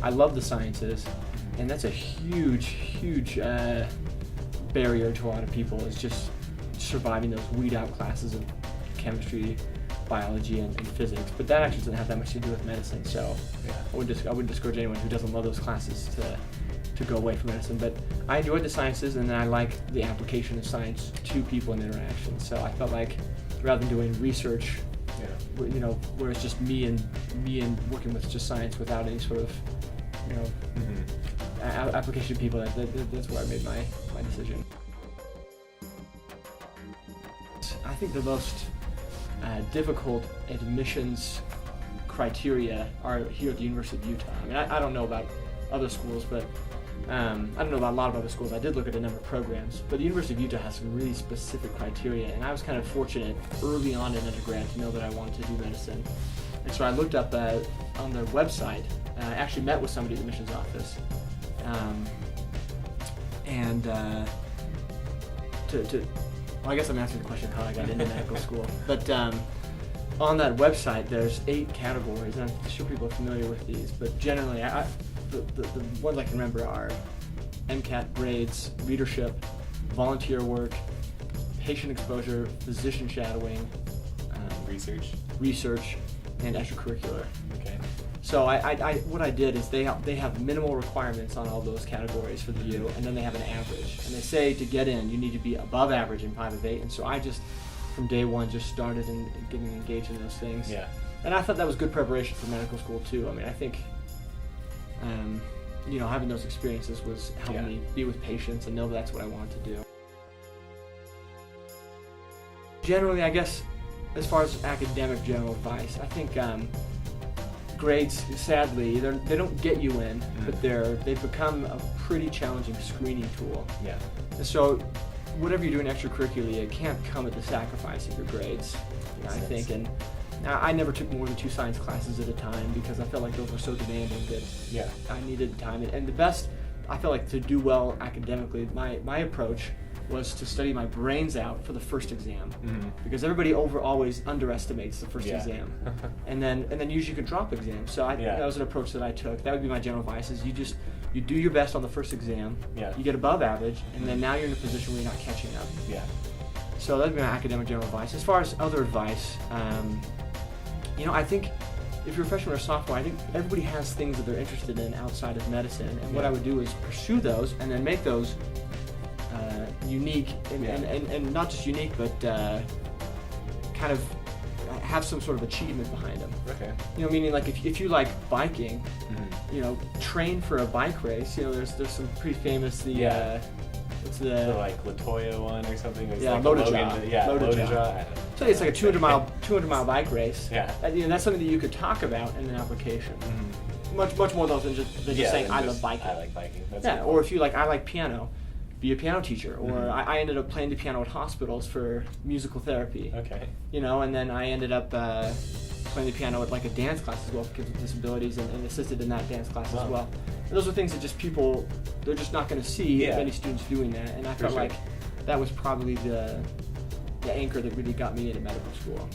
I love the sciences, and that's a huge barrier to a lot of people, is just surviving those weed out classes of chemistry, biology, and physics. But that actually doesn't have that much to do with medicine, so Yeah. I wouldn't discourage anyone who doesn't love those classes to go away from medicine. But I enjoyed the sciences, and then I like the application of science to people and interaction. So I felt like rather than doing research, Yeah. where it's just me and working with just science without any sort of, application to people, that's where I made my decision. I think the most difficult admissions criteria are here at the University of Utah. I mean, I don't know about other schools, but I don't know about a lot of other schools. I did look at a number of programs, but the University of Utah has some really specific criteria, and I was kind of fortunate early on in undergrad to know that I wanted to do medicine. And so I looked up on their website. I actually met with somebody at the admissions office, well, I guess I'm answering the question how I got into medical school. But on that website, there's 8 categories, and I'm sure people are familiar with these. But generally, the ones I can remember are MCAT grades, readership, volunteer work, patient exposure, physician shadowing, research, and extracurricular. Okay. So what I did is they have minimal requirements on all those categories for the U, and then they have an average. And they say to get in, you need to be above average in 5 of 8. And so I just, from day one, just started in getting engaged in those things. Yeah. And I thought that was good preparation for medical school too. I mean, I think, having those experiences was helping me be with patients and know that's what I wanted to do. Generally, I guess, as far as academic general advice, I think grades, sadly, they don't get you in, but they've become a pretty challenging screening tool. Yeah. And so, whatever you're doing extracurricularly, it can't come at the sacrifice of your grades, I think. And I never took more than 2 science classes at a time because I felt like those were so demanding that I needed time. And the best, I felt like, to do well academically, my approach was to study my brains out for the first exam, because everybody always underestimates the first exam, and then usually you can drop exams. So that was an approach that I took. That would be my general advice: is you do your best on the first exam, you get above average, and then now you're in a position where you're not catching up. Yeah. So that'd be my academic general advice. As far as other advice, I think if you're a freshman or a sophomore, I think everybody has things that they're interested in outside of medicine, and what I would do is pursue those and then make those unique, and not just unique, but kind of have some sort of achievement behind them. Okay. Meaning like if you like biking, train for a bike race. There's some pretty famous what's the like Latoya one or something? Yeah, like Lodajaw. So it's like a 200 mile bike race. Yeah. That's something that you could talk about in an application. Much more than just saying I love biking. I like biking. That's cool. Cool. Or if you I like piano, be a piano teacher. Or I ended up playing the piano at hospitals for musical therapy. Okay. And then I ended up playing the piano at like a dance class as well for kids with disabilities, and assisted in that dance class as well. And those are things that just people, they're just not going to see many students doing that. And I felt like that was probably the anchor that really got me into medical school.